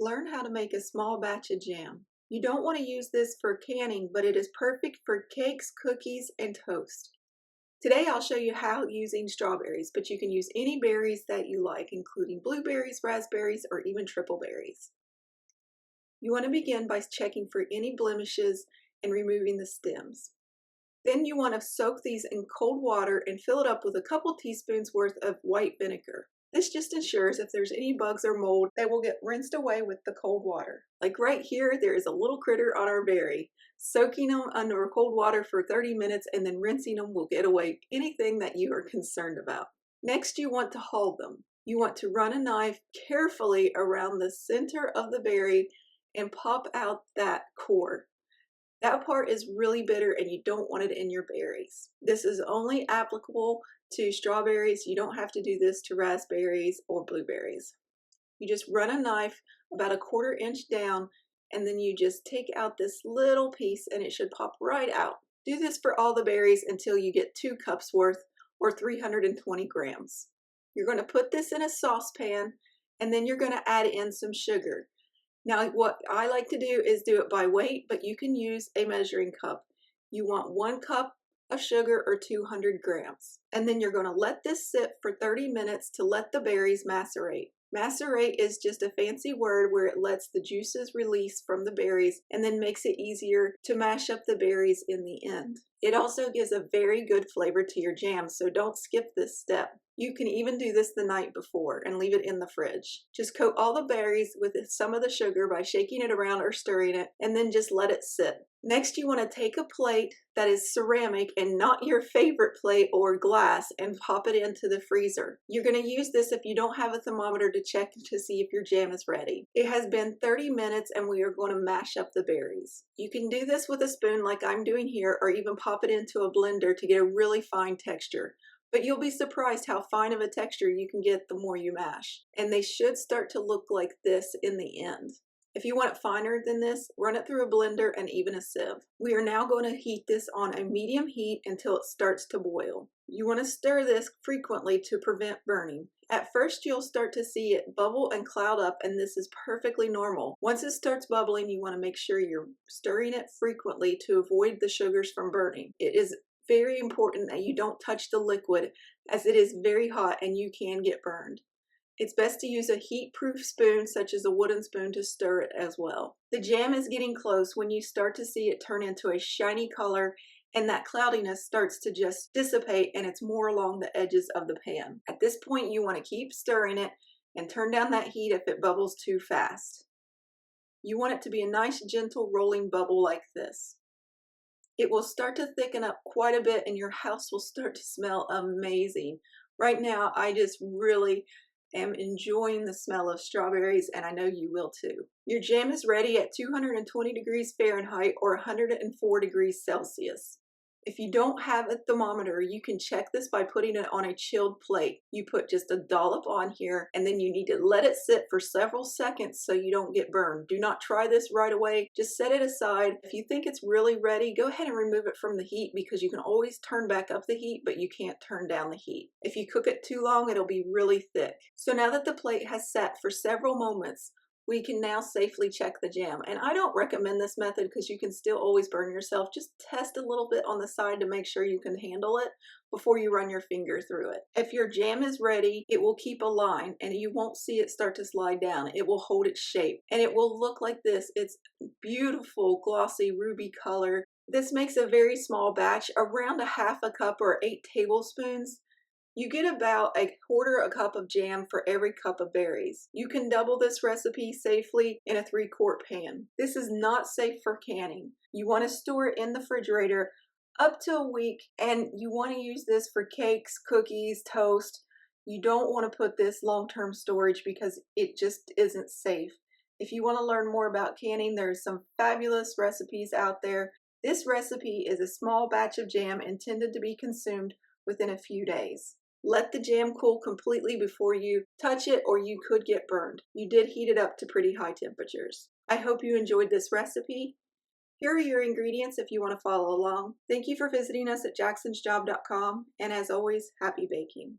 Learn how to make a small batch of jam. You don't want to use this for canning, but it is perfect for cakes, cookies, and toast. Today I'll show you how using strawberries, but you can use any berries that you like, including blueberries, raspberries, or even triple berries. You want to begin by checking for any blemishes and removing the stems. Then you want to soak these in cold water and fill it up with a couple teaspoons worth of white vinegar. This just ensures if there's any bugs or mold, they will get rinsed away with the cold water. Like right here, there is a little critter on our berry. Soaking them under cold water for 30 minutes and then rinsing them will get away anything that you are concerned about. Next, you want to hull them. You want to run a knife carefully around the center of the berry and pop out that core. That part is really bitter and you don't want it in your berries. This is only applicable to strawberries. You don't have to do this to raspberries or blueberries. You just run a knife about 1/4 inch down and then you just take out this little piece and it should pop right out. Do this for all the berries until you get 2 cups worth or 320 grams. You're going to put this in a saucepan and then you're going to add in some sugar. Now, what I like to do is do it by weight, but you can use a measuring cup. You want 1 cup of sugar or 200 grams. And then you're going to let this sit for 30 minutes to let the berries macerate. Macerate is just a fancy word where it lets the juices release from the berries and then makes it easier to mash up the berries in the end. It also gives a very good flavor to your jam, so don't skip this step. You can even do this the night before and leave it in the fridge. Just coat all the berries with some of the sugar by shaking it around or stirring it, and then just let it sit. Next, you want to take a plate that is ceramic and not your favorite plate or glass and pop it into the freezer. You're going to use this if you don't have a thermometer to check to see if your jam is ready. It has been 30 minutes and we are going to mash up the berries. You can do this with a spoon like I'm doing here, or even pop it into a blender to get a really fine texture. But you'll be surprised how fine of a texture you can get the more you mash. And they should start to look like this in the end. If you want it finer than this, run it through a blender and even a sieve. We are now going to heat this on a medium heat until it starts to boil. You want to stir this frequently to prevent burning. At first, you'll start to see it bubble and cloud up, and this is perfectly normal. Once it starts bubbling, you want to make sure you're stirring it frequently to avoid the sugars from burning. It is very important that you don't touch the liquid as it is very hot and you can get burned. It's best to use a heat-proof spoon such as a wooden spoon to stir it as well. The jam is getting close when you start to see it turn into a shiny color and that cloudiness starts to just dissipate and it's more along the edges of the pan. At this point, you want to keep stirring it and turn down that heat if it bubbles too fast. You want it to be a nice gentle rolling bubble like this. It will start to thicken up quite a bit and your house will start to smell amazing. Right now, I just really am enjoying the smell of strawberries, and I know you will too. Your jam is ready at 220 degrees Fahrenheit or 104 degrees Celsius. If you don't have a thermometer, you can check this by putting it on a chilled plate. You put just a dollop on here and then you need to let it sit for several seconds so you don't get burned. Do not try this right away. Just set it aside. If you think it's really ready, go ahead and remove it from the heat because you can always turn back up the heat, but you can't turn down the heat. If you cook it too long, it'll be really thick. So now that the plate has sat for several moments, we can now safely check the jam. And I don't recommend this method because you can still always burn yourself. Just test a little bit on the side to make sure you can handle it before you run your finger through it. If your jam is ready, it will keep a line and you won't see it start to slide down. It will hold its shape and it will look like this. It's beautiful, glossy, ruby color. This makes a very small batch, around 1/2 cup or 8 tablespoons. You get about 1/4 cup of jam for every cup of berries. You can double this recipe safely in a 3-quart pan. This is not safe for canning. You want to store it in the refrigerator up to a week, and you want to use this for cakes, cookies, toast. You don't want to put this long-term storage because it just isn't safe. If you want to learn more about canning, there's some fabulous recipes out there. This recipe is a small batch of jam intended to be consumed within a few days. Let the jam cool completely before you touch it or you could get burned. You did heat it up to pretty high temperatures. I hope you enjoyed this recipe. Here are your ingredients if you want to follow along. Thank you for visiting us at jacksonsjob.com, and as always, happy baking.